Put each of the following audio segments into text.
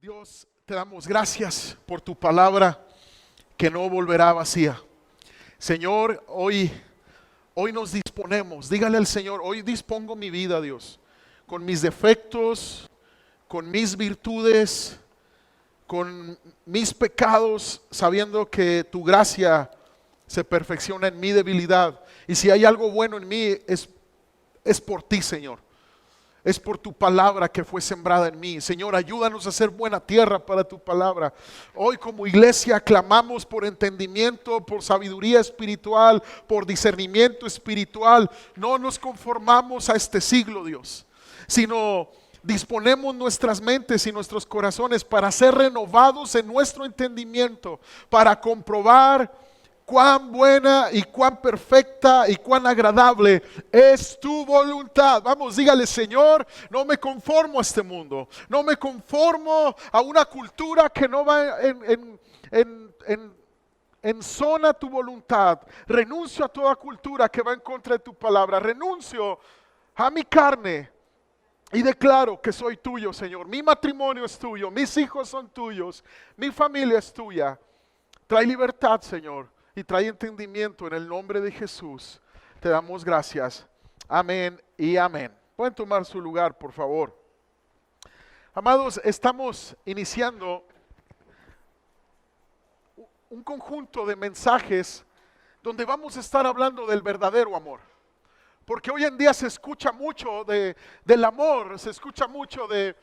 Dios, te damos gracias por tu palabra que no volverá vacía. Señor, hoy nos disponemos. Dígale al Señor, hoy dispongo mi vida, Dios, con mis defectos, con mis virtudes, con mis pecados, sabiendo que tu gracia se perfecciona en mi debilidad. Y si hay algo bueno en mí, es por ti, Señor. Es por tu palabra que fue sembrada en mí. Señor, ayúdanos a ser buena tierra para tu palabra. Hoy como iglesia clamamos por entendimiento, por sabiduría espiritual, por discernimiento espiritual. No nos conformamos a este siglo, Dios, sino disponemos nuestras mentes y nuestros corazones para ser renovados en nuestro entendimiento, para comprobar cuán buena y cuán perfecta y cuán agradable es tu voluntad. Vamos, dígale: Señor, no me conformo a este mundo, no me conformo a una cultura que no va en zona tu voluntad. Renuncio a toda cultura que va en contra de tu palabra. Renuncio a mi carne y declaro que soy tuyo, Señor. Mi matrimonio es tuyo, mis hijos son tuyos, mi familia es tuya. Trae libertad, Señor, y trae entendimiento en el nombre de Jesús. Te damos gracias. Amén y amén. Pueden tomar su lugar, por favor. Amados, estamos iniciando un conjunto de mensajes donde vamos a estar hablando del verdadero amor. Porque hoy en día se escucha mucho del amor, se escucha mucho de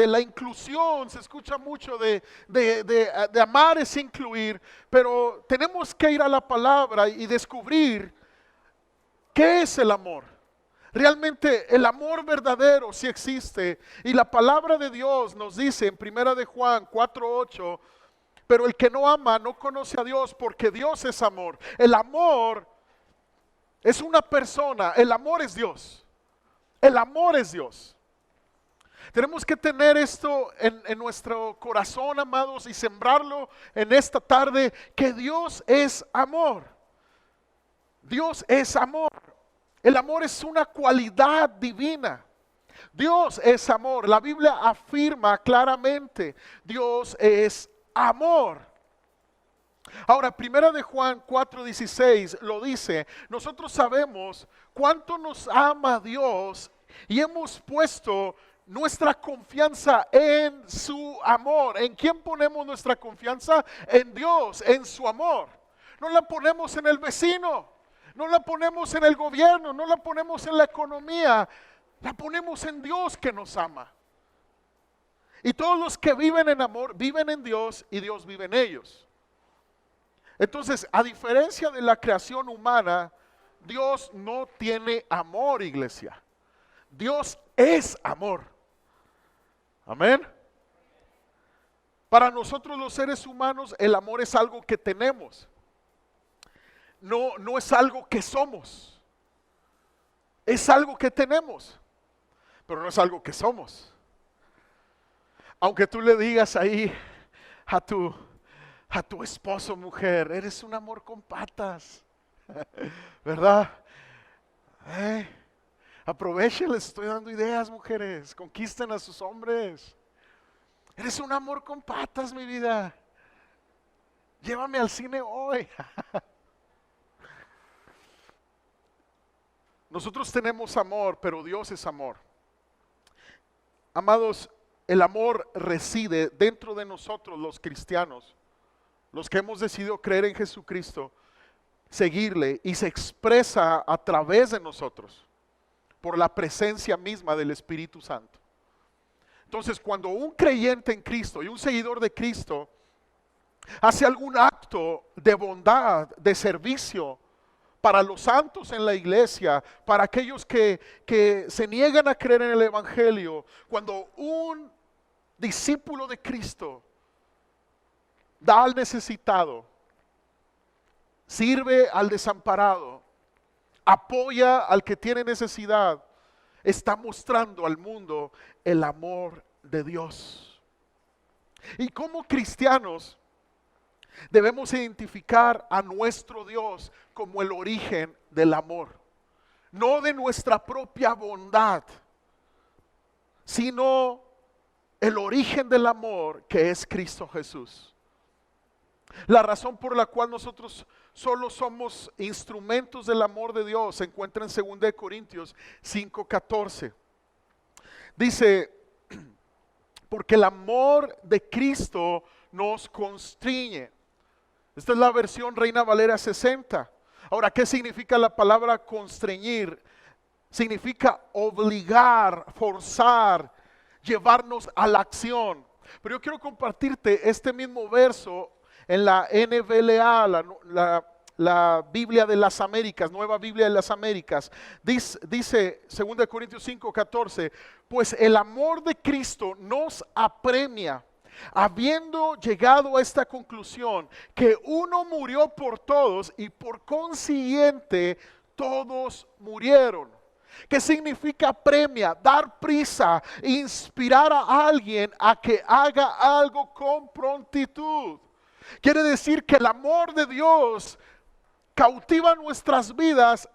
la inclusión, se escucha mucho de amar es incluir, pero tenemos que ir a la palabra y descubrir qué es el amor. Realmente el amor verdadero sí existe, y la palabra de Dios nos dice en 1 de Juan 4:8, pero el que no ama no conoce a Dios, porque Dios es amor. El amor es una persona, el amor es Dios. El amor es Dios. Tenemos que tener esto en nuestro corazón, amados, y sembrarlo en esta tarde, que Dios es amor. Dios es amor. El amor es una cualidad divina. Dios es amor. La Biblia afirma claramente: Dios es amor. Ahora, 1 de Juan 4:16 lo dice: nosotros sabemos cuánto nos ama Dios y hemos puesto nuestra confianza en su amor. ¿En quién ponemos nuestra confianza? En Dios, en su amor. No la ponemos en el vecino, no la ponemos en el gobierno, no la ponemos en la economía, la ponemos en Dios que nos ama. Y todos los que viven en amor viven en Dios y Dios vive en ellos. Entonces, a diferencia de la creación humana, Dios no tiene amor, iglesia. Dios es amor. Amén. Para nosotros los seres humanos, el amor es algo que tenemos. No es algo que somos. Es algo que tenemos, pero no es algo que somos. Aunque tú le digas ahí a tu esposo, mujer, eres un amor con patas, ¿verdad? Aprovechen, les estoy dando ideas, mujeres. Conquisten a sus hombres. Eres un amor con patas, mi vida. Llévame al cine hoy. Nosotros tenemos amor, pero Dios es amor. Amados, el amor reside dentro de nosotros, los cristianos, los que hemos decidido creer en Jesucristo, seguirle, y se expresa a través de nosotros por la presencia misma del Espíritu Santo. Entonces, cuando un creyente en Cristo y un seguidor de Cristo hace algún acto de bondad, de servicio para los santos en la iglesia, para aquellos que se niegan a creer en el Evangelio, cuando un discípulo de Cristo da al necesitado, sirve al desamparado, apoya al que tiene necesidad, está mostrando al mundo el amor de Dios. Y como cristianos debemos identificar a nuestro Dios como el origen del amor, no de nuestra propia bondad, sino el origen del amor que es Cristo Jesús. La razón por la cual nosotros solo somos instrumentos del amor de Dios se encuentra en 2 Corintios 5:14. Dice, porque el amor de Cristo nos constriñe. Esta es la versión Reina Valera 60. Ahora, ¿qué significa la palabra constreñir? Significa obligar, forzar, llevarnos a la acción. Pero yo quiero compartirte este mismo verso en la NVLA, la Biblia de las Américas, Nueva Biblia de las Américas. Dice 2 Corintios 5:14, pues el amor de Cristo nos apremia, habiendo llegado a esta conclusión, que uno murió por todos y por consiguiente todos murieron. ¿Qué significa premia? Dar prisa, inspirar a alguien a que haga algo con prontitud. Quiere decir que el amor de Dios cautiva nuestras vidas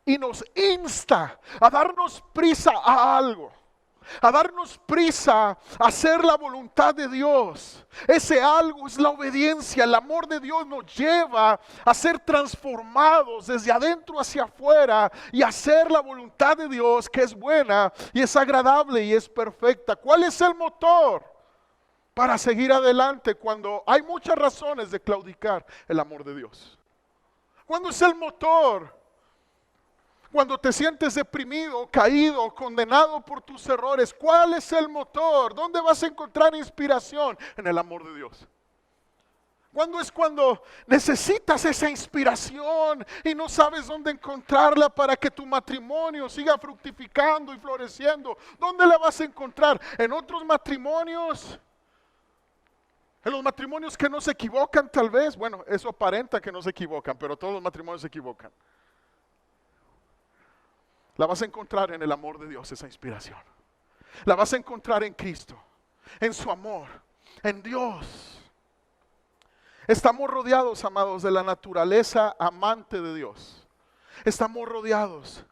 y nos insta a darnos prisa a algo, a darnos prisa a hacer la voluntad de Dios. Ese algo es la obediencia. El amor de Dios nos lleva a ser transformados desde adentro hacia afuera y hacer la voluntad de Dios, que es buena y es agradable y es perfecta. ¿Cuál es el motor para seguir adelante cuando hay muchas razones de claudicar? El amor de Dios. ¿Cuándo es el motor? Cuando te sientes deprimido, caído, condenado por tus errores. ¿Cuál es el motor? ¿Dónde vas a encontrar inspiración? En el amor de Dios. ¿Cuándo es cuando necesitas esa inspiración y no sabes dónde encontrarla para que tu matrimonio siga fructificando y floreciendo? ¿Dónde la vas a encontrar? ¿En otros matrimonios? En los matrimonios que no se equivocan tal vez. Bueno, eso aparenta que no se equivocan, pero todos los matrimonios se equivocan. La vas a encontrar en el amor de Dios, esa inspiración. La vas a encontrar en Cristo, en su amor, en Dios. Estamos rodeados, amados, de la naturaleza amante de Dios. Estamos rodeados.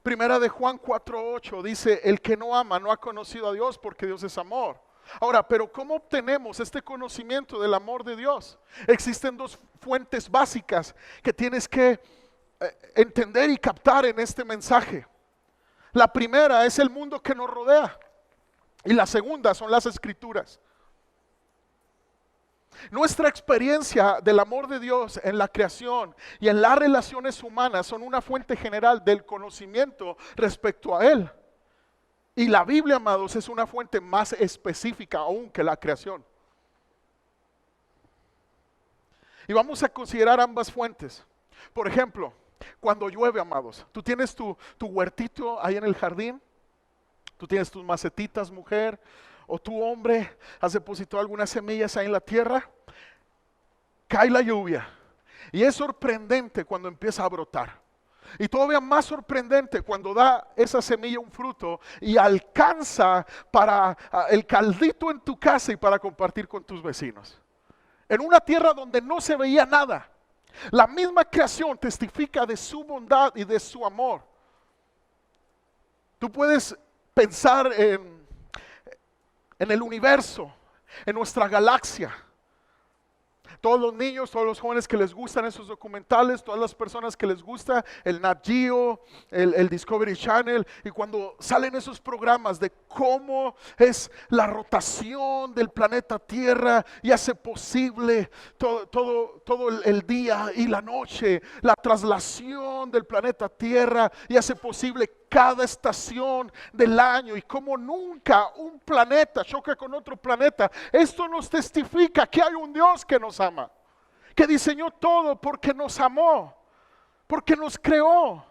Primera de Juan 4:8 dice, el que no ama no ha conocido a Dios, porque Dios es amor. Ahora, pero ¿cómo obtenemos este conocimiento del amor de Dios? Existen dos fuentes básicas que tienes que entender y captar en este mensaje. La primera es el mundo que nos rodea y la segunda son las Escrituras. Nuestra experiencia del amor de Dios en la creación y en las relaciones humanas son una fuente general del conocimiento respecto a Él. Y la Biblia, amados, es una fuente más específica aún que la creación. Y vamos a considerar ambas fuentes. Por ejemplo, cuando llueve, amados, tú tienes tu huertito ahí en el jardín, tú tienes tus macetitas, mujer, o tú, hombre, has depositado algunas semillas ahí en la tierra, cae la lluvia y es sorprendente cuando empieza a brotar. Y todavía más sorprendente cuando da esa semilla un fruto y alcanza para el caldito en tu casa y para compartir con tus vecinos. En una tierra donde no se veía nada. La misma creación testifica de su bondad y de su amor. Tú puedes pensar en el universo, en nuestra galaxia. Todos los niños, todos los jóvenes que les gustan esos documentales, todas las personas que les gusta el Nat Geo, el Discovery Channel, y cuando salen esos programas de cómo es la rotación del planeta Tierra y hace posible todo el día y la noche, la traslación del planeta Tierra y hace posible cada estación del año y como nunca un planeta choca con otro planeta. Esto nos testifica que hay un Dios que nos ama, que diseñó todo porque nos amó, porque nos creó.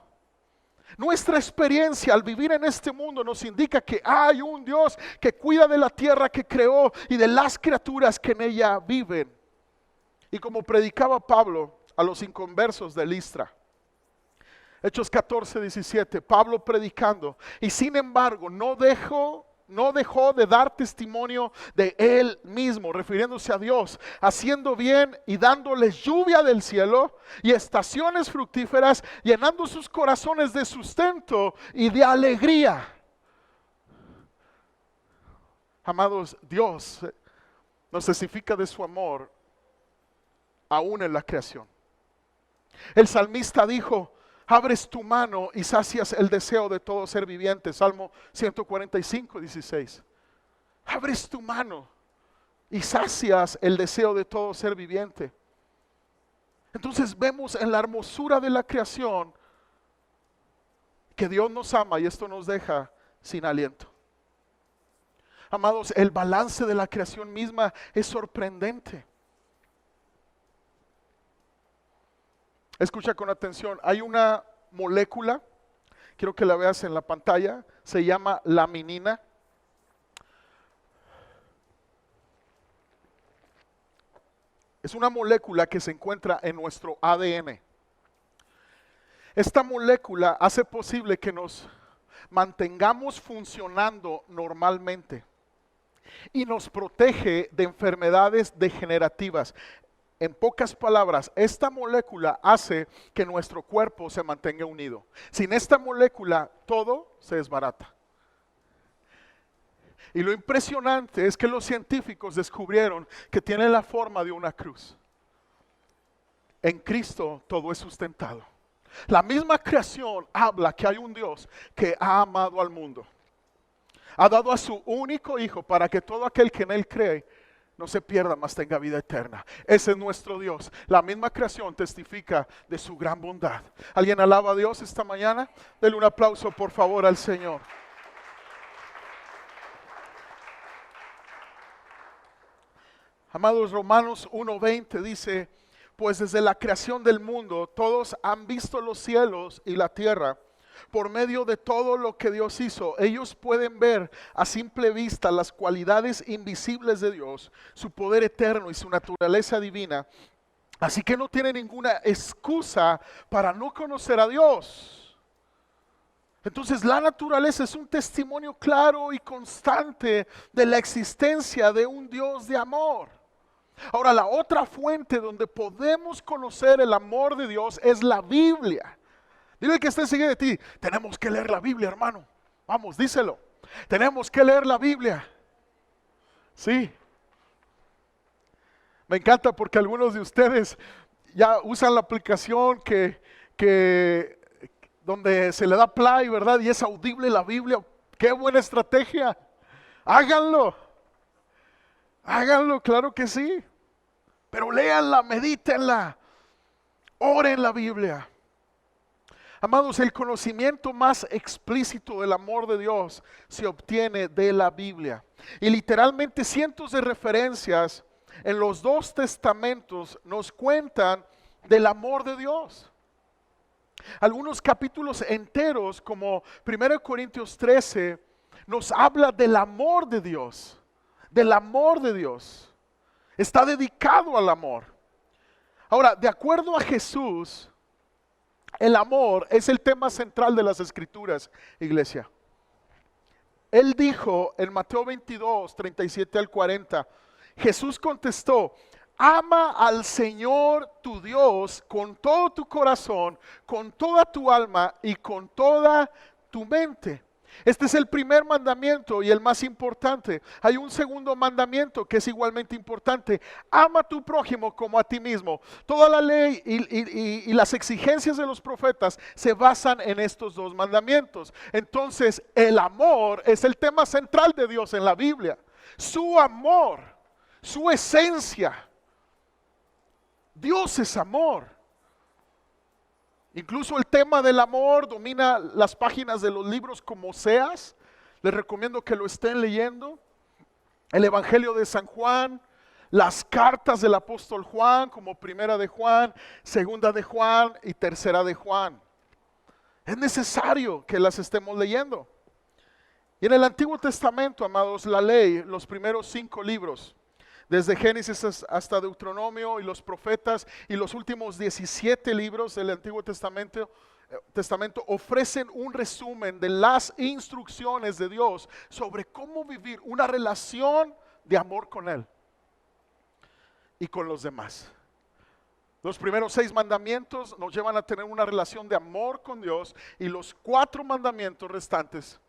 Nuestra experiencia al vivir en este mundo nos indica que hay un Dios que cuida de la tierra que creó y de las criaturas que en ella viven. Y como predicaba Pablo a los inconversos de Listra, Hechos 14:17, Pablo predicando, y sin embargo no dejó de dar testimonio de él mismo, refiriéndose a Dios, haciendo bien y dándoles lluvia del cielo y estaciones fructíferas, llenando sus corazones de sustento y de alegría. Amados, Dios nos testifica de su amor aún en la creación. El salmista dijo: abres tu mano y sacias el deseo de todo ser viviente. Salmo 145, 16. Abres tu mano y sacias el deseo de todo ser viviente. Entonces vemos en la hermosura de la creación que Dios nos ama, y esto nos deja sin aliento. Amados, el balance de la creación misma es sorprendente. Escucha con atención, hay una molécula, quiero que la veas en la pantalla, se llama laminina. Es una molécula que se encuentra en nuestro ADN. Esta molécula hace posible que nos mantengamos funcionando normalmente y nos protege de enfermedades degenerativas. En pocas palabras, esta molécula hace que nuestro cuerpo se mantenga unido. Sin esta molécula, todo se desbarata. Y lo impresionante es que los científicos descubrieron que tiene la forma de una cruz. En Cristo todo es sustentado. La misma creación habla que hay un Dios que ha amado al mundo. Ha dado a su único Hijo para que todo aquel que en Él cree no se pierda, mas tenga vida eterna. Ese es nuestro Dios. La misma creación testifica de su gran bondad. ¿Alguien alaba a Dios esta mañana? Denle un aplauso por favor al Señor. Amados, Romanos 1:20 dice: pues desde la creación del mundo todos han visto los cielos y la tierra. Por medio de todo lo que Dios hizo, ellos pueden ver a simple vista las cualidades invisibles de Dios, su poder eterno y su naturaleza divina. Así que no tienen ninguna excusa para no conocer a Dios. Entonces la naturaleza es un testimonio claro y constante de la existencia de un Dios de amor. Ahora, la otra fuente donde podemos conocer el amor de Dios es la Biblia. Dile que esté enseguida de ti: tenemos que leer la Biblia, hermano. Vamos, díselo. Tenemos que leer la Biblia. Sí. Me encanta porque algunos de ustedes ya usan la aplicación donde se le da play, ¿verdad? Y es audible la Biblia. ¡Qué buena estrategia! Háganlo. Háganlo, claro que sí. Pero léanla, medítenla, oren la Biblia. Amados, el conocimiento más explícito del amor de Dios se obtiene de la Biblia. Y literalmente cientos de referencias en los dos testamentos nos cuentan del amor de Dios. Algunos capítulos enteros, como 1 Corintios 13, nos habla del amor de Dios. Del amor de Dios. Está dedicado al amor. Ahora, de acuerdo a Jesús, el amor es el tema central de las Escrituras, iglesia. Él dijo en Mateo 22, 37 al 40, Jesús contestó: ama al Señor tu Dios con todo tu corazón, con toda tu alma y con toda tu mente. Este es el primer mandamiento y el más importante. Hay un segundo mandamiento que es igualmente importante: ama a tu prójimo como a ti mismo. Toda la ley y las exigencias de los profetas se basan en estos dos mandamientos. Entonces, el amor es el tema central de Dios en la Biblia. Su amor, su esencia. Dios es amor. Incluso el tema del amor domina las páginas de los libros como Oseas. Les recomiendo que lo estén leyendo. El Evangelio de San Juan, las cartas del apóstol Juan, como Primera de Juan, Segunda de Juan y Tercera de Juan. Es necesario que las estemos leyendo. Y en el Antiguo Testamento, amados, la ley, los primeros 5 libros, desde Génesis hasta Deuteronomio y los profetas, y los últimos 17 libros del Antiguo Testamento ofrecen un resumen de las instrucciones de Dios sobre cómo vivir una relación de amor con Él y con los demás. Los primeros 6 mandamientos nos llevan a tener una relación de amor con Dios, y los 4 mandamientos restantes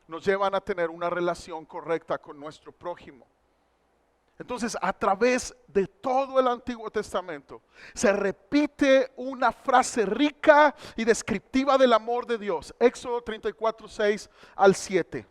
nos llevan a tener una relación correcta con nuestro prójimo. Entonces, a través de todo el Antiguo Testamento, se repite una frase rica y descriptiva del amor de Dios. Éxodo 34, 6 al 7.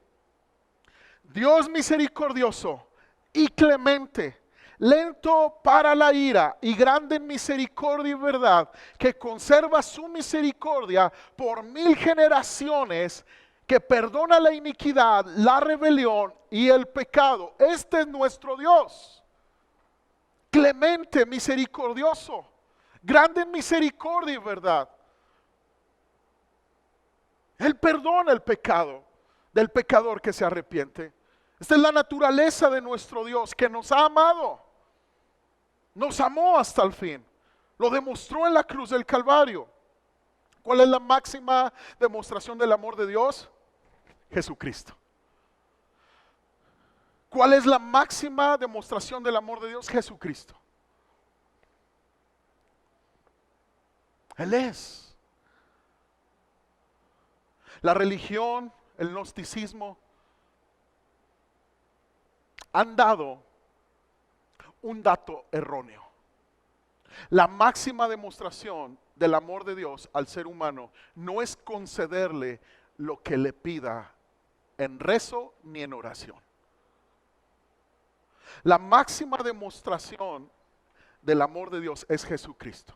Dios misericordioso y clemente, lento para la ira y grande en misericordia y verdad, que conserva su misericordia por 1000 generaciones, que perdona la iniquidad, la rebelión y el pecado. Este es nuestro Dios, clemente, misericordioso, grande en misericordia y verdad. Él perdona el pecado del pecador que se arrepiente. Esta es la naturaleza de nuestro Dios, que nos ha amado, nos amó hasta el fin, lo demostró en la cruz del Calvario. ¿Cuál es la máxima demostración del amor de Dios? Jesucristo. ¿Cuál es la máxima demostración del amor de Dios? Jesucristo. Él es. La religión, el gnosticismo, han dado un dato erróneo. La máxima demostración del amor de Dios al ser humano no es concederle lo que le pida en rezo ni en oración. La máxima demostración del amor de Dios es Jesucristo.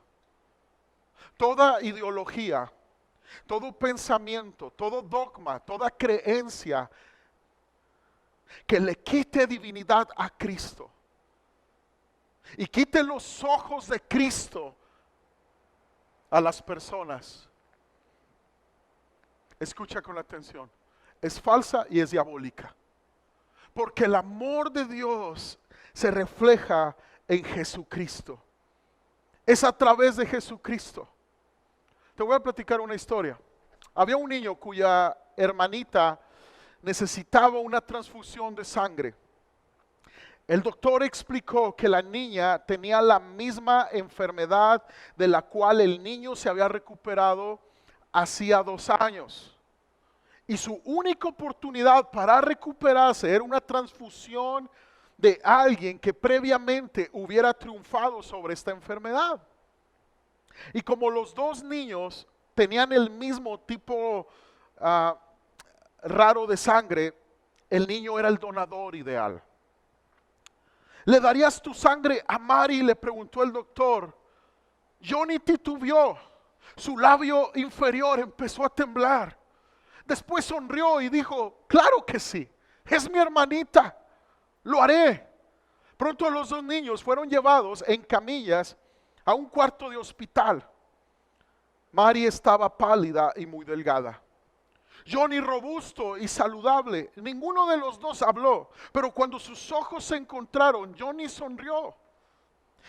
Toda ideología, todo pensamiento, todo dogma, toda creencia que le quite divinidad a Cristo y quite los ojos de Cristo a las personas, escucha con atención, es falsa y es diabólica. Porque el amor de Dios se refleja en Jesucristo. Es a través de Jesucristo. Te voy a platicar una historia. Había un niño cuya hermanita necesitaba una transfusión de sangre. El doctor explicó que la niña tenía la misma enfermedad de la cual el niño se había recuperado hacía 2 años. Y su única oportunidad para recuperarse era una transfusión de alguien que previamente hubiera triunfado sobre esta enfermedad. Y como los 2 niños tenían el mismo tipo raro de sangre, el niño era el donador ideal. ¿Le darías tu sangre a Mari?, le preguntó el doctor. Johnny titubeó, su labio inferior empezó a temblar. Después sonrió y dijo, claro que sí, es mi hermanita, lo haré. Pronto los 2 niños fueron llevados en camillas a un cuarto de hospital. Mari estaba pálida y muy delgada. Johnny robusto y saludable. Ninguno de los 2 habló, pero cuando sus ojos se encontraron, Johnny sonrió.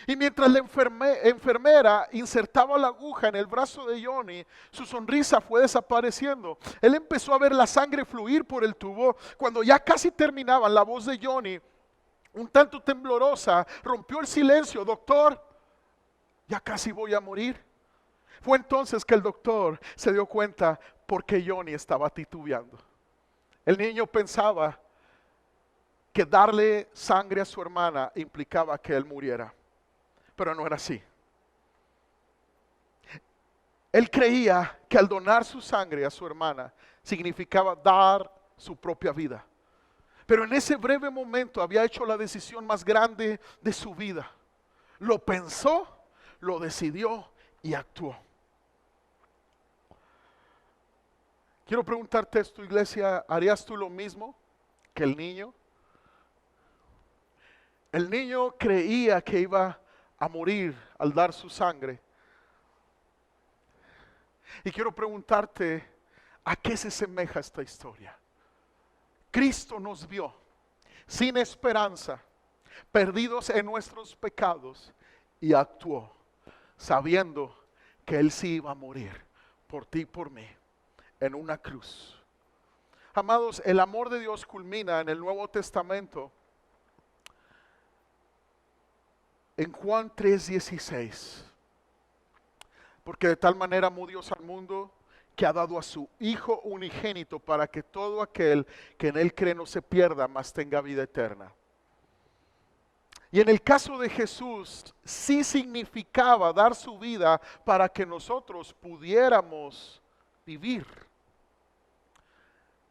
Y mientras la enfermera insertaba la aguja en el brazo de Johnny, su sonrisa fue desapareciendo. Él empezó a ver la sangre fluir por el tubo. Cuando ya casi terminaban, la voz de Johnny, un tanto temblorosa, rompió el silencio. Doctor, ya casi voy a morir. Fue entonces que el doctor se dio cuenta por qué Johnny estaba titubeando. El niño pensaba que darle sangre a su hermana implicaba que él muriera. Pero no era así. Él creía que al donar su sangre a su hermana significaba dar su propia vida. Pero en ese breve momento había hecho la decisión más grande de su vida. Lo pensó, lo decidió y actuó. Quiero preguntarte esto, iglesia, ¿harías tú lo mismo que el niño? El niño creía que iba a morir al dar su sangre. Y quiero preguntarte, ¿a qué se asemeja esta historia? Cristo nos vio sin esperanza, perdidos en nuestros pecados, y actuó sabiendo que Él sí iba a morir por ti y por mí en una cruz. Amados, el amor de Dios culmina en el Nuevo Testamento en Juan 3:16, porque de tal manera amó Dios al mundo que ha dado a su Hijo unigénito para que todo aquel que en Él cree no se pierda, mas tenga vida eterna. Y en el caso de Jesús, sí significaba dar su vida para que nosotros pudiéramos vivir.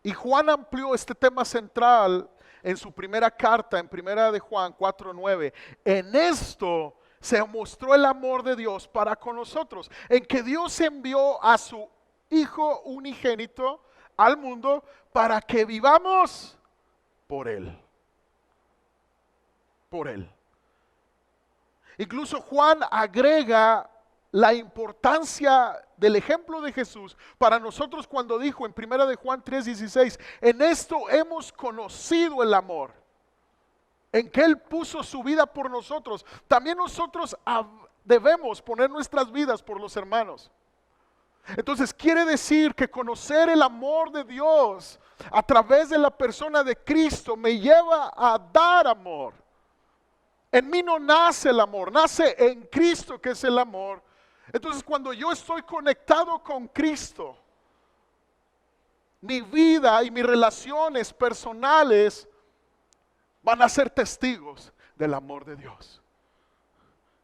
Y Juan amplió este tema central en su primera carta, en primera de Juan 4:9. En esto se mostró el amor de Dios para con nosotros, en que Dios envió a su Hijo unigénito al mundo para que vivamos por Él. Por Él. Incluso Juan agrega la importancia del ejemplo de Jesús para nosotros cuando dijo en primera de Juan 3:16, en esto hemos conocido el amor, en que Él puso su vida por nosotros. También nosotros debemos poner nuestras vidas por los hermanos. Entonces quiere decir que conocer el amor de Dios a través de la persona de Cristo me lleva a dar amor. En mí no nace el amor, nace en Cristo, que es el amor. Entonces cuando yo estoy conectado con Cristo, mi vida y mis relaciones personales van a ser testigos del amor de Dios.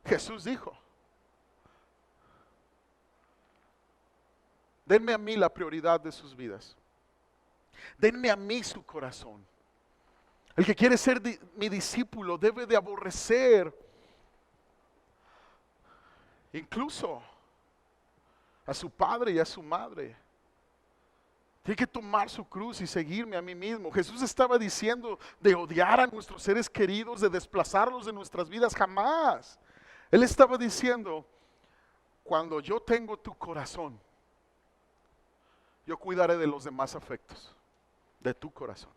Jesús dijo, denme a mí la prioridad de sus vidas. Denme a mí su corazón. El que quiere ser mi discípulo debe de aborrecer incluso a su padre y a su madre. Tiene que tomar su cruz y seguirme a mí mismo. Jesús estaba diciendo de odiar a nuestros seres queridos, de desplazarlos de nuestras vidas, jamás. Él estaba diciendo, cuando yo tengo tu corazón, yo cuidaré de los demás afectos, de tu corazón.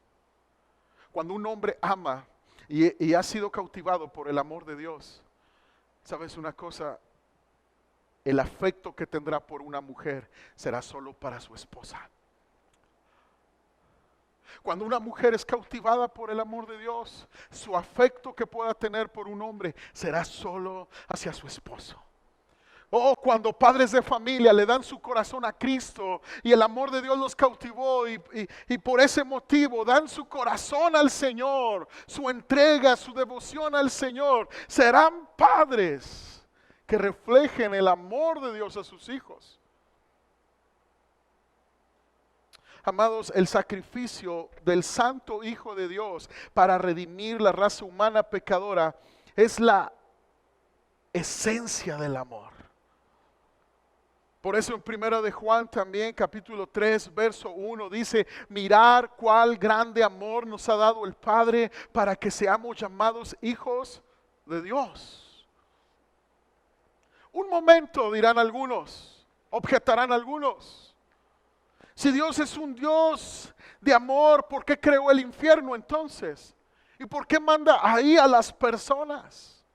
Cuando un hombre ama y ha sido cautivado por el amor de Dios, ¿sabes una cosa? El afecto que tendrá por una mujer será solo para su esposa. Cuando una mujer es cautivada por el amor de Dios, su afecto que pueda tener por un hombre será solo hacia su esposo. Cuando padres de familia le dan su corazón a Cristo y el amor de Dios los cautivó y por ese motivo dan su corazón al Señor, su entrega, su devoción al Señor, serán padres que reflejen el amor de Dios a sus hijos. Amados, el sacrificio del Santo Hijo de Dios para redimir la raza humana pecadora es la esencia del amor. Por eso en primera de Juan también, capítulo 3, verso 1, dice, mirar cuál grande amor nos ha dado el Padre para que seamos llamados hijos de Dios. Un momento, dirán algunos, objetarán algunos. Si Dios es un Dios de amor, ¿por qué creó el infierno entonces? ¿Y por qué manda ahí a las personas?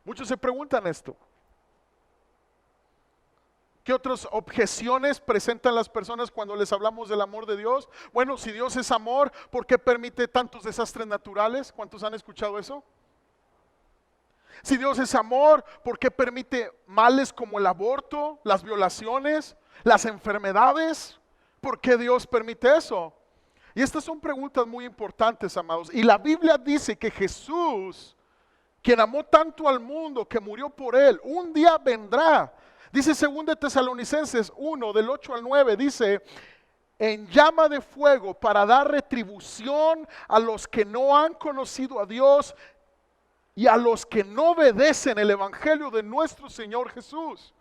Muchos se preguntan esto. ¿Qué otras objeciones presentan las personas cuando les hablamos del amor de Dios? Bueno, si Dios es amor, ¿por qué permite tantos desastres naturales? ¿Cuántos han escuchado eso? Si Dios es amor, ¿por qué permite males como el aborto, las violaciones, las enfermedades? ¿Por qué Dios permite eso? Y estas son preguntas muy importantes, amados. Y la Biblia dice que Jesús, quien amó tanto al mundo, que murió por él, un día vendrá. Dice 2 Tesalonicenses 1, del 8 al 9, dice, en llama de fuego para dar retribución a los que no han conocido a Dios y a los que no obedecen el evangelio de nuestro Señor Jesús,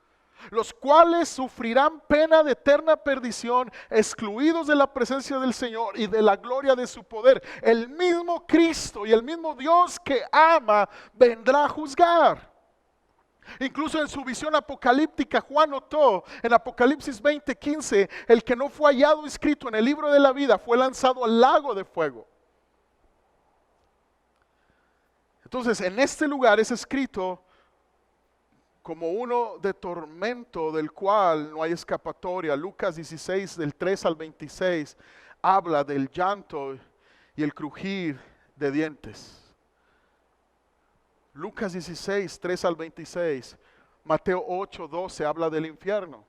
los cuales sufrirán pena de eterna perdición, excluidos de la presencia del Señor y de la gloria de su poder. El mismo Cristo y el mismo Dios que ama vendrá a juzgar. Incluso en su visión apocalíptica, Juan notó en Apocalipsis 20:15, el que no fue hallado escrito en el libro de la vida fue lanzado al lago de fuego. Entonces, en este lugar es escrito como uno de tormento del cual no hay escapatoria. Lucas 16, del 3 al 26, habla del llanto y el crujir de dientes. Lucas 16, 3 al 26. Mateo 8, 12 habla del infierno.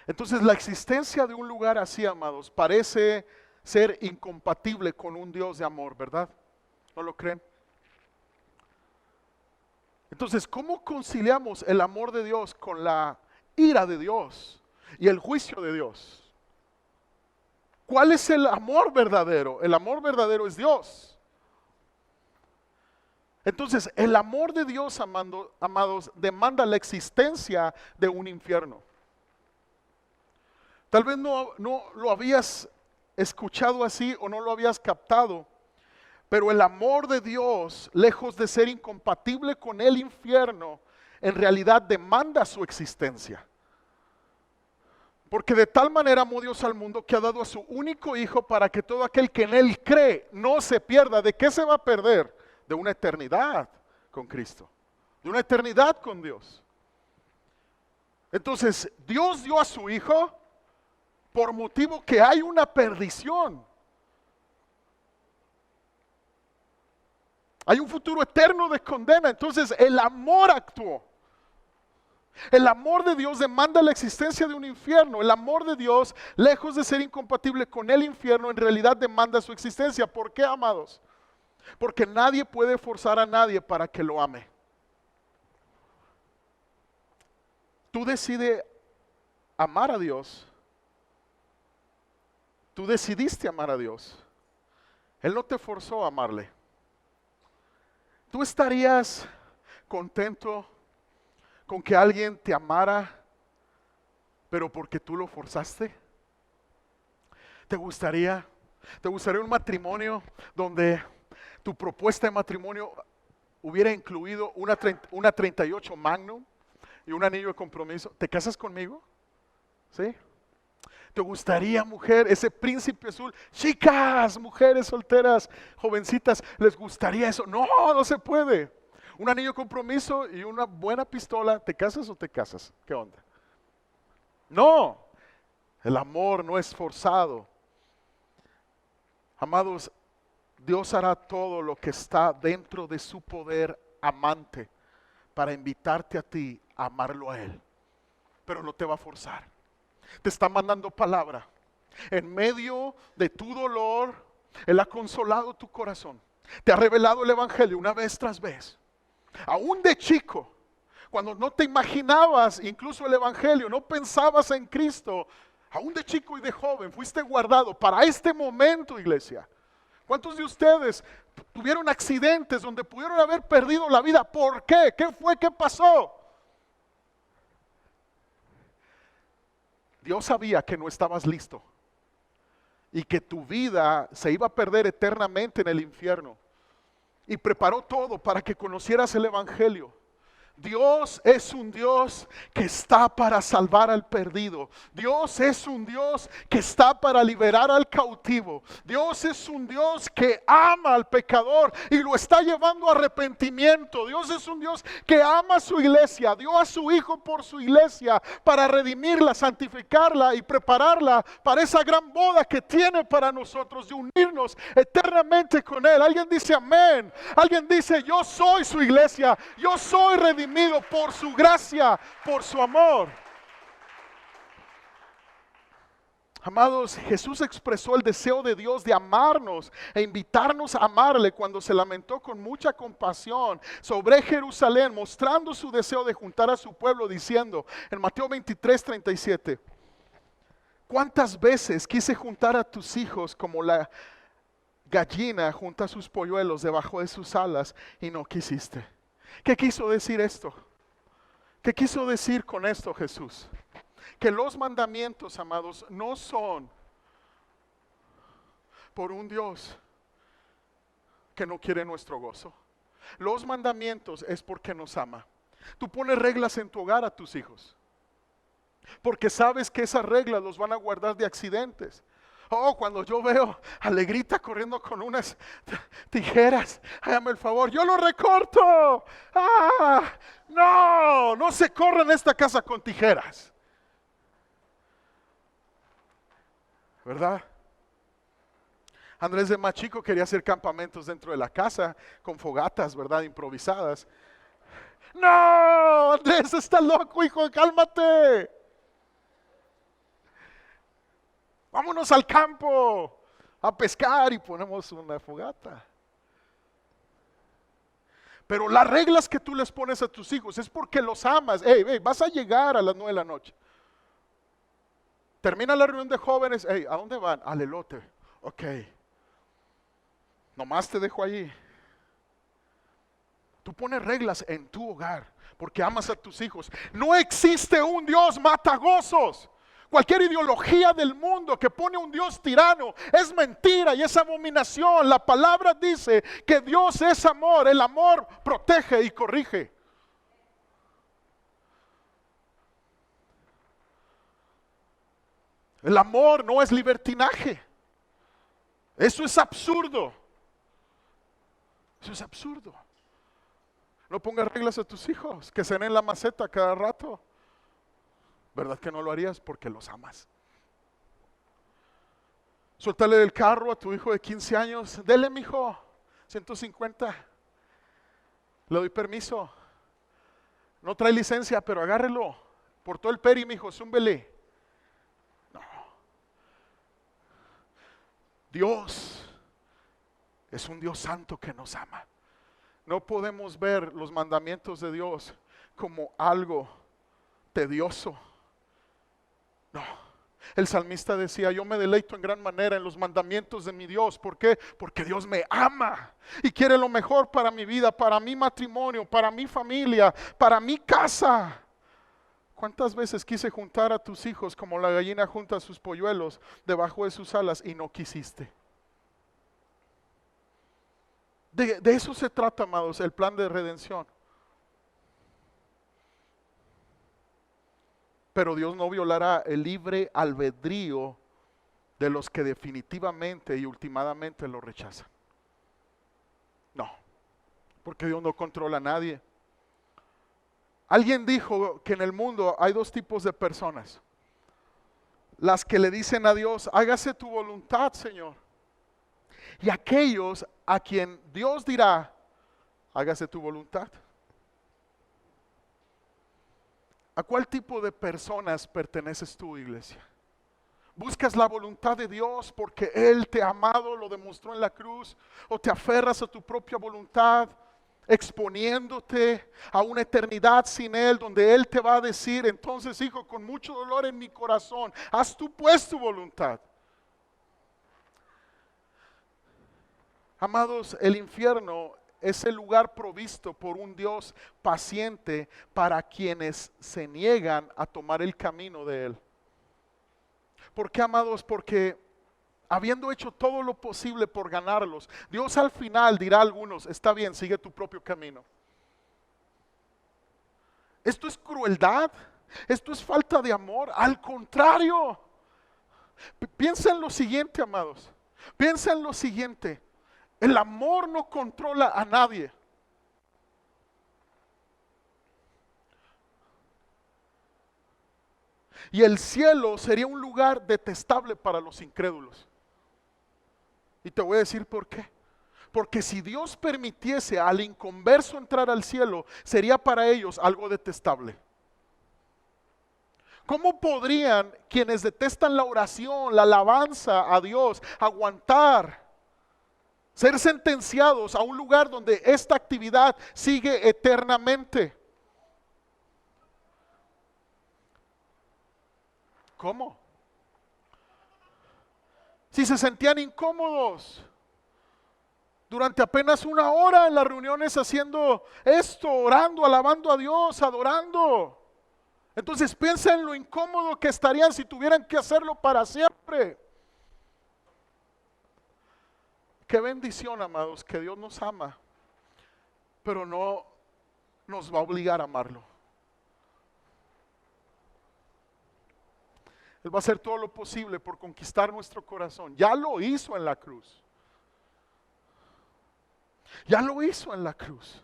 Entonces la existencia de un lugar así, amados, parece ser incompatible con un Dios de amor, ¿verdad? ¿No lo creen? Entonces, ¿cómo conciliamos el amor de Dios con la ira de Dios y el juicio de Dios? ¿Cuál es el amor verdadero? El amor verdadero es Dios. Entonces, el amor de Dios, amados, demanda la existencia de un infierno. Tal vez no lo habías escuchado así o no lo habías captado, pero el amor de Dios, lejos de ser incompatible con el infierno, en realidad demanda su existencia. Porque de tal manera amó Dios al mundo que ha dado a su único Hijo para que todo aquel que en Él cree no se pierda. ¿De qué se va a perder? De una eternidad con Cristo, de una eternidad con Dios. Entonces, Dios dio a su Hijo por motivo que hay una perdición. Hay un futuro eterno de condena. Entonces, el amor actuó. El amor de Dios demanda la existencia de un infierno. El amor de Dios, lejos de ser incompatible con el infierno, en realidad demanda su existencia. ¿Por qué, amados? Porque nadie puede forzar a nadie para que lo ame. Tú decides amar a Dios. Tú decidiste amar a Dios. Él no te forzó a amarle. ¿Tú estarías contento con que alguien te amara, pero porque tú lo forzaste? ¿Te gustaría un matrimonio donde tu propuesta de matrimonio hubiera incluido una 38 Magnum y un anillo de compromiso? ¿Te casas conmigo? ¿Sí? ¿Te gustaría, mujer, ese príncipe azul? Chicas, mujeres solteras, jovencitas, ¿les gustaría eso? No, no se puede. Un anillo de compromiso y una buena pistola, ¿te casas o te casas? ¿Qué onda? No, el amor no es forzado. Amados, Dios hará todo lo que está dentro de su poder amante para invitarte a ti a amarlo a Él. Pero no te va a forzar. Te está mandando palabra. En medio de tu dolor, Él ha consolado tu corazón. Te ha revelado el Evangelio una vez tras vez. Aún de chico, cuando no te imaginabas incluso el Evangelio, no pensabas en Cristo, aún de chico y de joven, fuiste guardado para este momento, iglesia. ¿Cuántos de ustedes tuvieron accidentes donde pudieron haber perdido la vida? ¿Por qué? ¿Qué fue? ¿Qué pasó? Dios sabía que no estabas listo y que tu vida se iba a perder eternamente en el infierno. Y preparó todo para que conocieras el Evangelio. Dios es un Dios que está para salvar al perdido. Dios es un Dios que está para liberar al cautivo. Dios es un Dios que ama al pecador y lo está llevando a arrepentimiento. Dios es un Dios que ama a su iglesia. Dio a su Hijo por su iglesia para redimirla, santificarla y prepararla para esa gran boda que tiene para nosotros de unirnos eternamente con Él. Alguien dice amén. Alguien dice yo soy su iglesia. Yo soy redimido por su gracia, por su amor. Amados, Jesús expresó el deseo de Dios de amarnos e invitarnos a amarle cuando se lamentó con mucha compasión sobre Jerusalén, mostrando su deseo de juntar a su pueblo, diciendo en Mateo 23:37: ¿cuántas veces quise juntar a tus hijos como la gallina junta sus polluelos debajo de sus alas y no quisiste? ¿Qué quiso decir esto? ¿Qué quiso decir con esto Jesús? Que los mandamientos, amados, no son por un Dios que no quiere nuestro gozo. Los mandamientos es porque nos ama. Tú pones reglas en tu hogar a tus hijos, porque sabes que esas reglas los van a guardar de accidentes. Oh, cuando yo veo a Alegrita corriendo con unas tijeras, hágame el favor, yo lo recorto. No se corre en esta casa con tijeras. ¿Verdad? Andrés de más chico quería hacer campamentos dentro de la casa con fogatas, ¿verdad? Improvisadas. No, Andrés, está loco, hijo, cálmate. Vámonos al campo a pescar y ponemos una fogata. Pero las reglas que tú les pones a tus hijos es porque los amas. Hey, hey, vas a llegar a las 9 de la noche. Termina la reunión de jóvenes. Hey, ¿a dónde van? Al elote. Ok. Nomás te dejo allí. Tú pones reglas en tu hogar porque amas a tus hijos. No existe un Dios matagozos. Cualquier ideología del mundo que pone un Dios tirano es mentira y es abominación. La palabra dice que Dios es amor. El amor protege y corrige. El amor no es libertinaje. Eso es absurdo. Eso es absurdo. No pongas reglas a tus hijos que cenen en la maceta cada rato. ¿Verdad que no lo harías? Porque los amas. Suéltale del carro a tu hijo de 15 años. Dele, mijo, 150. Le doy permiso. No trae licencia, pero agárrelo. Por todo el peri, mijo, zúmbele. No. Dios es un Dios santo que nos ama. No podemos ver los mandamientos de Dios como algo tedioso. No. El salmista decía, yo me deleito en gran manera en los mandamientos de mi Dios. ¿Por qué? Porque Dios me ama y quiere lo mejor para mi vida, para mi matrimonio, para mi familia, para mi casa. ¿Cuántas veces quise juntar a tus hijos como la gallina junta sus polluelos debajo de sus alas y no quisiste? De eso se trata, amados, el plan de redención. Pero Dios no violará el libre albedrío de los que definitivamente y ultimadamente lo rechazan. No, porque Dios no controla a nadie. Alguien dijo que en el mundo hay dos tipos de personas. Las que le dicen a Dios, hágase tu voluntad, Señor. Y aquellos a quien Dios dirá, hágase tu voluntad. ¿A cuál tipo de personas perteneces tú, iglesia? ¿Buscas la voluntad de Dios porque Él te ha amado, lo demostró en la cruz? ¿O te aferras a tu propia voluntad, exponiéndote a una eternidad sin Él, donde Él te va a decir, entonces, hijo, con mucho dolor en mi corazón, haz tú pues tu voluntad? Amados, el infierno es el lugar provisto por un Dios paciente para quienes se niegan a tomar el camino de Él. ¿Por qué, amados? Porque habiendo hecho todo lo posible por ganarlos, Dios al final dirá a algunos, está bien, sigue tu propio camino. Esto es crueldad, esto es falta de amor, al contrario. Piensa en lo siguiente, amados, piensa en lo siguiente. El amor no controla a nadie. Y el cielo sería un lugar detestable para los incrédulos. Y te voy a decir por qué. Porque si Dios permitiese al inconverso entrar al cielo, sería para ellos algo detestable. ¿Cómo podrían quienes detestan la oración, la alabanza a Dios, aguantar ser sentenciados a un lugar donde esta actividad sigue eternamente? ¿Cómo? Si se sentían incómodos durante apenas una hora en las reuniones haciendo esto, orando, alabando a Dios, adorando. Entonces piensa en lo incómodo que estarían si tuvieran que hacerlo para siempre. Qué bendición, amados, que Dios nos ama, pero no nos va a obligar a amarlo. Él va a hacer todo lo posible por conquistar nuestro corazón. Ya lo hizo en la cruz. Ya lo hizo en la cruz.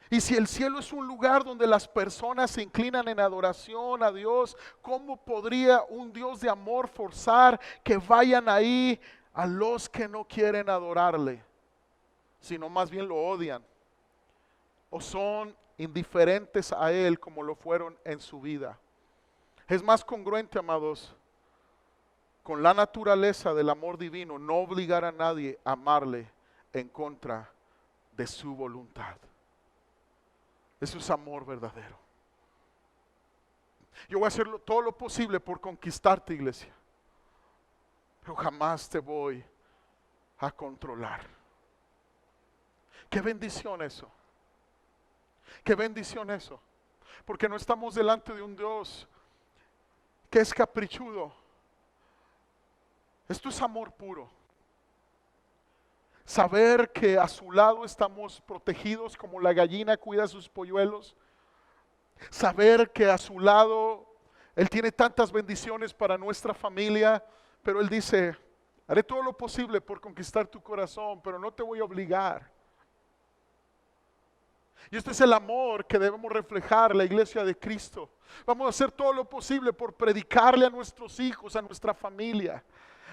Y si el cielo es un lugar donde las personas se inclinan en adoración a Dios, ¿cómo podría un Dios de amor forzar que vayan ahí a los que no quieren adorarle, sino más bien lo odian o son indiferentes a Él como lo fueron en su vida? Es más congruente, amados, con la naturaleza del amor divino, no obligar a nadie a amarle en contra de su voluntad. Eso es amor verdadero. Yo voy a hacer todo lo posible por conquistarte, iglesia, pero jamás te voy a controlar. Qué bendición eso. Qué bendición eso. Porque no estamos delante de un Dios que es caprichudo. Esto es amor puro. Saber que a su lado estamos protegidos como la gallina cuida a sus polluelos. Saber que a su lado Él tiene tantas bendiciones para nuestra familia, pero Él dice, haré todo lo posible por conquistar tu corazón, pero no te voy a obligar. Y este es el amor que debemos reflejar la iglesia de Cristo. Vamos a hacer todo lo posible por predicarle a nuestros hijos, a nuestra familia.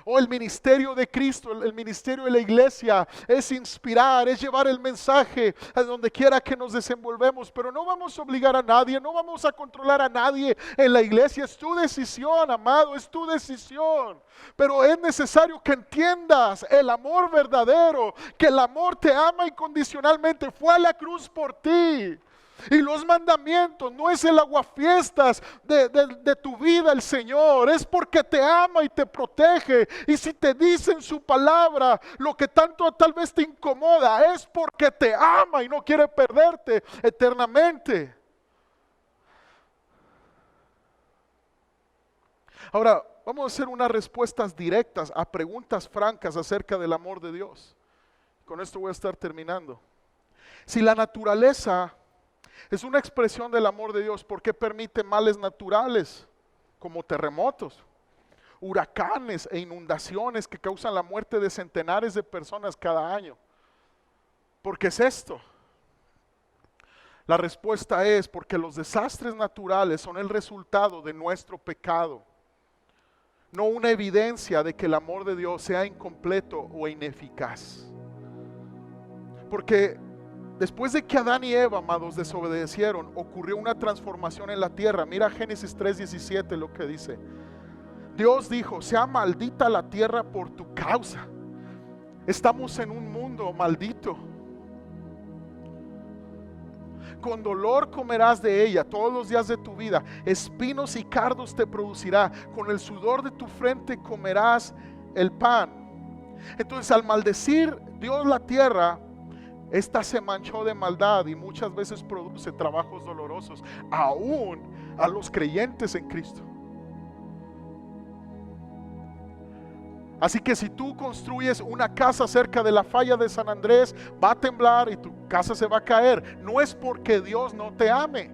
El ministerio de Cristo, el ministerio de la iglesia es inspirar, es llevar el mensaje a donde quiera que nos desenvolvemos, pero no vamos a obligar a nadie, no vamos a controlar a nadie en la iglesia. Es tu decisión, amado, es tu decisión. Pero es necesario que entiendas el amor verdadero, que el amor te ama incondicionalmente, fue a la cruz por ti. Y los mandamientos no es el aguafiestas de tu vida el Señor, es porque te ama y te protege. Y si te dice en su palabra lo que tanto tal vez te incomoda, es porque te ama y no quiere perderte eternamente. Ahora, vamos a hacer unas respuestas directas a preguntas francas acerca del amor de Dios. Con esto voy a estar terminando. Si la naturaleza es una expresión del amor de Dios, ¿por qué permite males naturales como terremotos, huracanes e inundaciones que causan la muerte de centenares de personas cada año? ¿Por qué es esto? La respuesta es porque los desastres naturales son el resultado de nuestro pecado, no una evidencia de que el amor de Dios sea incompleto o ineficaz. Porque después de que Adán y Eva, amados, desobedecieron, ocurrió una transformación en la tierra. Mira Génesis 3:17 lo que dice. Dios dijo, sea maldita la tierra por tu causa. Estamos en un mundo maldito. Con dolor comerás de ella todos los días de tu vida. Espinos y cardos te producirá. Con el sudor de tu frente comerás el pan. Entonces, al maldecir Dios la tierra, esta se manchó de maldad y muchas veces produce trabajos dolorosos, aún a los creyentes en Cristo. Así que si tú construyes una casa cerca de la falla de San Andrés, va a temblar y tu casa se va a caer. No es porque Dios no te ame.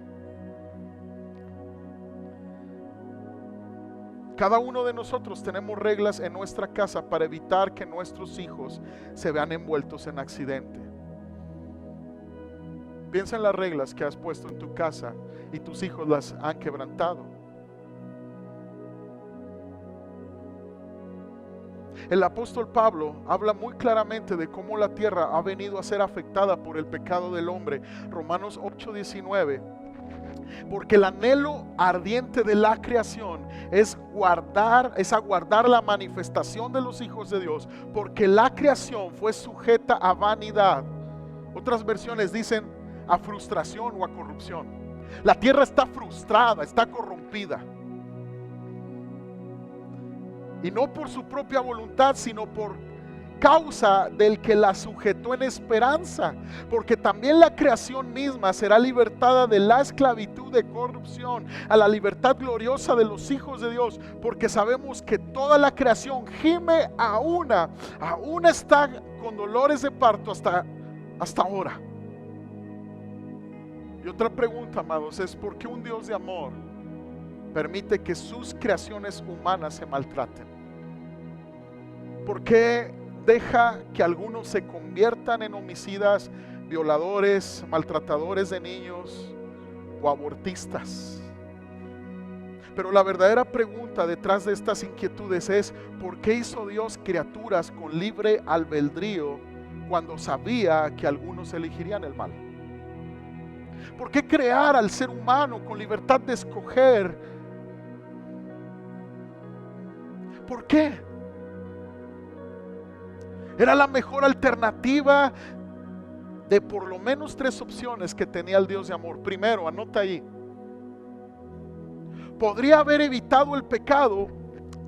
Cada uno de nosotros tenemos reglas en nuestra casa para evitar que nuestros hijos se vean envueltos en accidente. Piensa en las reglas que has puesto en tu casa y tus hijos las han quebrantado. El apóstol Pablo habla muy claramente de cómo la tierra ha venido a ser afectada por el pecado del hombre. Romanos 8:19. Porque el anhelo ardiente de la creación es aguardar la manifestación de los hijos de Dios, porque la creación fue sujeta a vanidad. Otras versiones dicen a frustración o a corrupción. La tierra está frustrada, está corrompida. Y no por su propia voluntad, sino por causa del que la sujetó en esperanza. Porque también la creación misma será libertada de la esclavitud de corrupción a la libertad gloriosa de los hijos de Dios. Porque sabemos que toda la creación gime aún está con dolores de parto hasta ahora. Y otra pregunta, amados, es ¿por qué un Dios de amor permite que sus creaciones humanas se maltraten? ¿Por qué deja que algunos se conviertan en homicidas, violadores, maltratadores de niños o abortistas? Pero la verdadera pregunta detrás de estas inquietudes es ¿por qué hizo Dios criaturas con libre albedrío cuando sabía que algunos elegirían el mal? ¿Por qué crear al ser humano con libertad de escoger? ¿Por qué? Era la mejor alternativa de por lo menos 3 opciones que tenía el Dios de amor. Primero, anota ahí. Podría haber evitado el pecado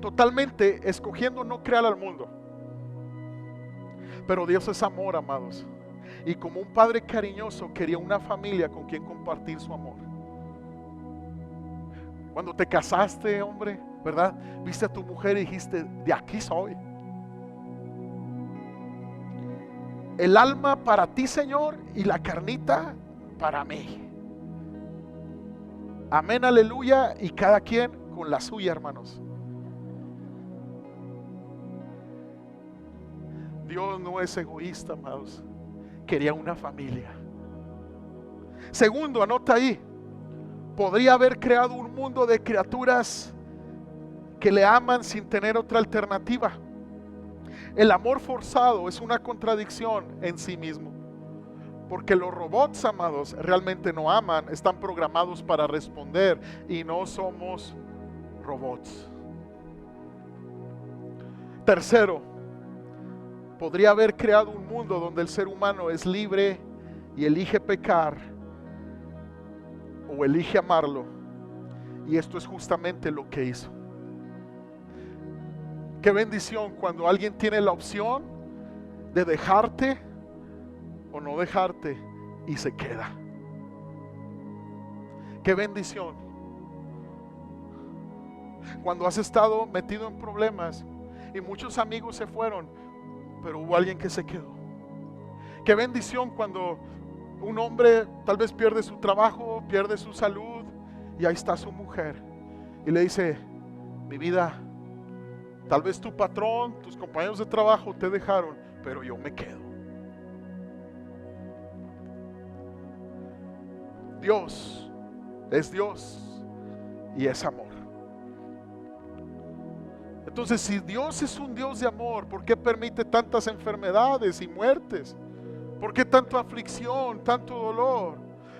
totalmente escogiendo no crear al mundo. Pero Dios es amor, amados. Y como un padre cariñoso quería una familia con quien compartir su amor. Cuando te casaste, hombre, ¿verdad? Viste a tu mujer y dijiste, de aquí soy. El alma para ti, Señor, y la carnita para mí. Amén, aleluya. Y cada quien con la suya, hermanos. Dios no es egoísta, amados. Quería una familia. Segundo, anota ahí. Podría haber creado un mundo de criaturas que le aman sin tener otra alternativa. El amor forzado es una contradicción en sí mismo. Porque los robots, amados, realmente no aman, están programados para responder y no somos robots. Tercero, podría haber creado un mundo donde el ser humano es libre y elige pecar o elige amarlo. Y esto es justamente lo que hizo. Qué bendición cuando alguien tiene la opción de dejarte o no dejarte y se queda. Qué bendición cuando has estado metido en problemas y muchos amigos se fueron, pero hubo alguien que se quedó. Qué bendición cuando un hombre tal vez pierde su trabajo, pierde su salud y ahí está su mujer y le dice, mi vida, tal vez tu patrón, tus compañeros de trabajo te dejaron, pero yo me quedo. Dios es Dios y es amor. Entonces, si Dios es un Dios de amor, ¿por qué permite tantas enfermedades y muertes? ¿Por qué tanta aflicción, tanto dolor?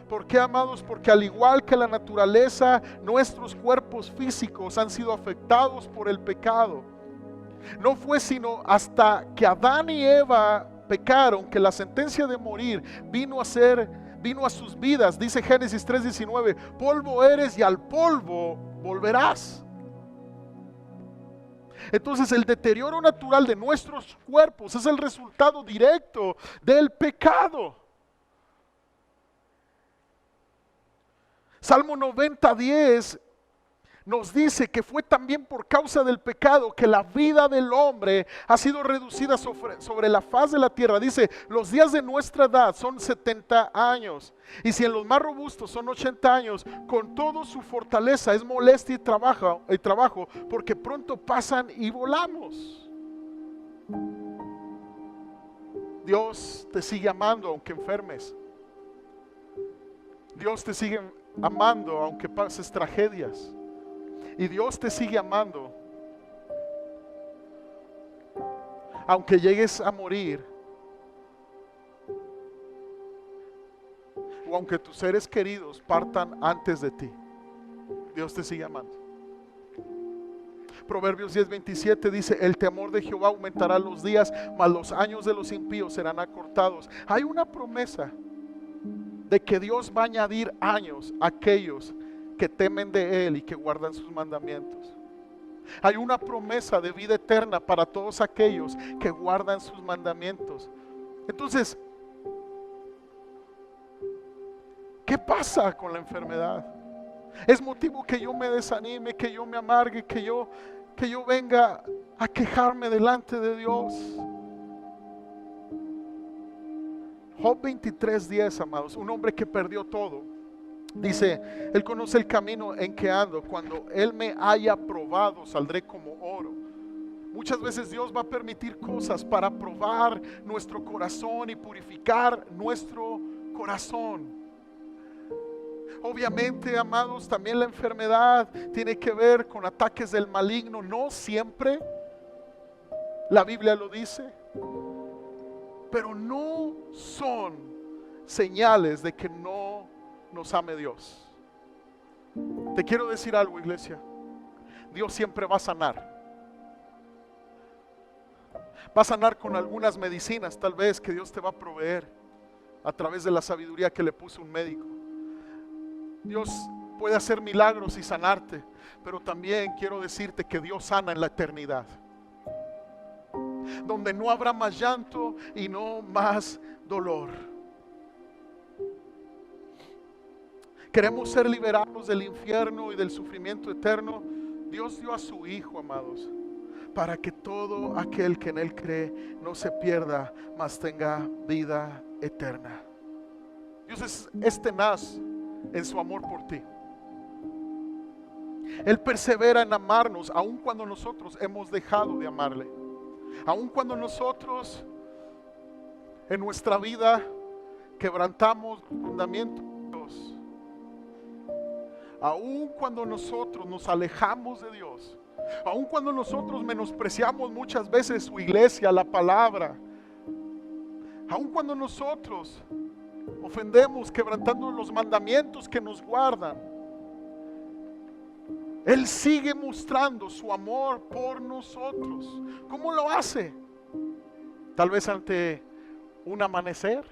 ¿Por qué, amados? Porque al igual que la naturaleza, nuestros cuerpos físicos han sido afectados por el pecado. No fue sino hasta que Adán y Eva pecaron que la sentencia de morir vino a sus vidas. Dice Génesis 3:19, polvo eres y al polvo volverás. Entonces el deterioro natural de nuestros cuerpos es el resultado directo del pecado. Salmo 90:10 nos dice que fue también por causa del pecado que la vida del hombre ha sido reducida sobre la faz de la tierra. Dice, los días de nuestra edad son 70 años. Y si en los más robustos son 80 años, con todo su fortaleza es molestia y trabajo, porque pronto pasan y volamos. Dios te sigue amando aunque enfermes. Dios te sigue amando aunque pases tragedias. Y Dios te sigue amando aunque llegues a morir o aunque tus seres queridos partan antes de ti. Dios te sigue amando. Proverbios 10:27 dice, el temor de Jehová aumentará los días, mas los años de los impíos serán acortados. Hay una promesa de que Dios va a añadir años a aquellos que temen de Él y que guardan sus mandamientos. Hay una promesa de vida eterna para todos aquellos que guardan sus mandamientos. Entonces, ¿qué pasa con la enfermedad? ¿Es motivo que yo me desanime, que yo me amargue, que yo venga a quejarme delante de Dios? Job 23:10, amados, un hombre que perdió todo. Dice, Él conoce el camino en que ando. Cuando Él me haya probado, saldré como oro. Muchas veces Dios va a permitir cosas para probar nuestro corazón y purificar nuestro corazón. Obviamente, amados, también la enfermedad tiene que ver con ataques del maligno. No siempre, la Biblia lo dice, pero no son señales de que no nos ame Dios. Te quiero decir algo, iglesia. Dios siempre va a sanar. Va a sanar con algunas medicinas, tal vez, que Dios te va a proveer a través de la sabiduría que le puso un médico. Dios puede hacer milagros y sanarte, pero también quiero decirte que Dios sana en la eternidad, donde no habrá más llanto y no más dolor. Queremos ser liberados del infierno y del sufrimiento eterno. Dios dio a su Hijo, amados, para que todo aquel que en Él cree no se pierda, mas tenga vida eterna. Dios es tenaz en su amor por ti. Él persevera en amarnos, aun cuando nosotros hemos dejado de amarle. Aun cuando nosotros en nuestra vida quebrantamos los mandamientos de Dios. Aun cuando nosotros nos alejamos de Dios. Aun cuando nosotros menospreciamos muchas veces su iglesia, la palabra. Aun cuando nosotros ofendemos quebrantando los mandamientos que nos guardan, Él sigue mostrando su amor por nosotros. ¿Cómo lo hace? Tal vez ante un amanecer.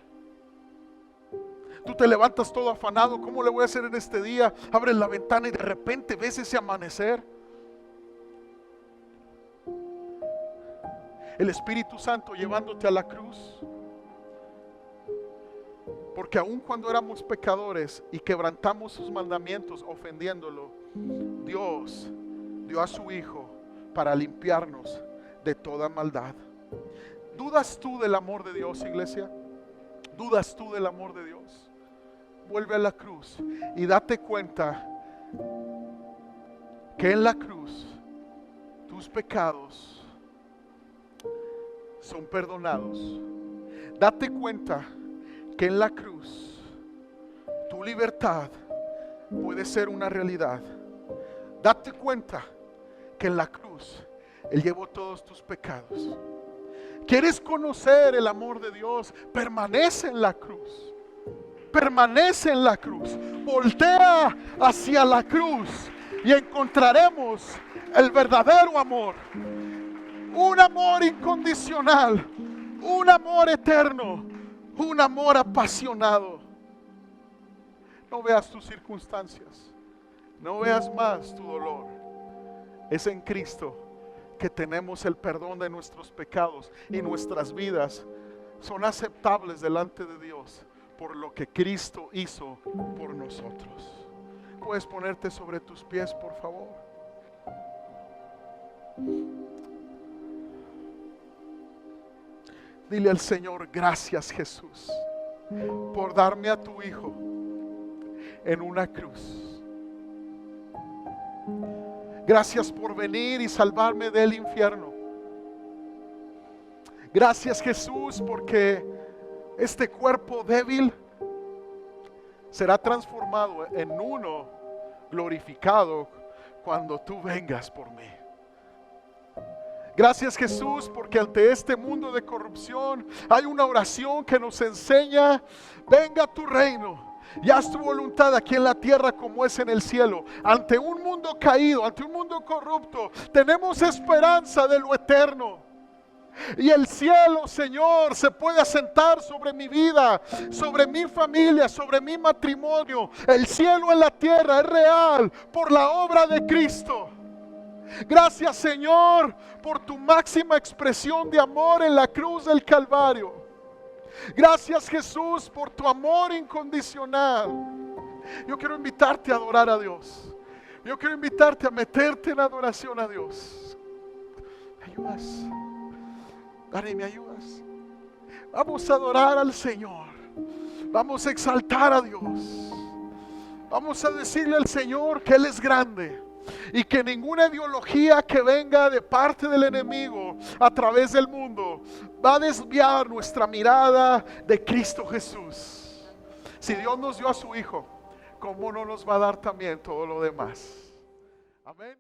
Tú te levantas todo afanado. ¿Cómo le voy a hacer en este día? Abres la ventana y de repente ves ese amanecer. El Espíritu Santo llevándote a la cruz. Porque aun cuando éramos pecadores y quebrantamos sus mandamientos ofendiéndolo, Dios dio a su Hijo para limpiarnos de toda maldad. ¿Dudas tú del amor de Dios, iglesia? ¿Dudas tú del amor de Dios? Vuelve a la cruz y date cuenta que en la cruz tus pecados son perdonados. Date cuenta que en la cruz tu libertad puede ser una realidad. Date cuenta que en la cruz Él llevó todos tus pecados. ¿Quieres conocer el amor de Dios? Permanece en la cruz. Permanece en la cruz. Voltea hacia la cruz y encontraremos el verdadero amor. Un amor incondicional. Un amor eterno. Un amor apasionado. No veas tus circunstancias. No veas más tu dolor. Es en Cristo que tenemos el perdón de nuestros pecados y nuestras vidas son aceptables delante de Dios por lo que Cristo hizo por nosotros. Puedes ponerte sobre tus pies, por favor. Dile al Señor: gracias, Jesús, por darme a tu Hijo en una cruz. Gracias por venir y salvarme del infierno. Gracias, Jesús, porque este cuerpo débil será transformado en uno glorificado cuando tú vengas por mí. Gracias, Jesús, porque ante este mundo de corrupción hay una oración que nos enseña: venga tu reino. Y haz tu voluntad aquí en la tierra como es en el cielo. Ante un mundo caído, ante un mundo corrupto, tenemos esperanza de lo eterno. Y el cielo, Señor, se puede asentar sobre mi vida, sobre mi familia, sobre mi matrimonio. El cielo en la tierra es real por la obra de Cristo. Gracias, Señor, por tu máxima expresión de amor en la cruz del Calvario. Gracias, Jesús, por tu amor incondicional. Yo quiero invitarte a adorar a Dios. Yo quiero invitarte a meterte en adoración a Dios. ¿Me ayudas? Dani, ¿me ayudas? Vamos a adorar al Señor. Vamos a exaltar a Dios. Vamos a decirle al Señor que Él es grande. Y que ninguna ideología que venga de parte del enemigo a través del mundo va a desviar nuestra mirada de Cristo Jesús. Si Dios nos dio a su Hijo, ¿cómo no nos va a dar también todo lo demás? Amén.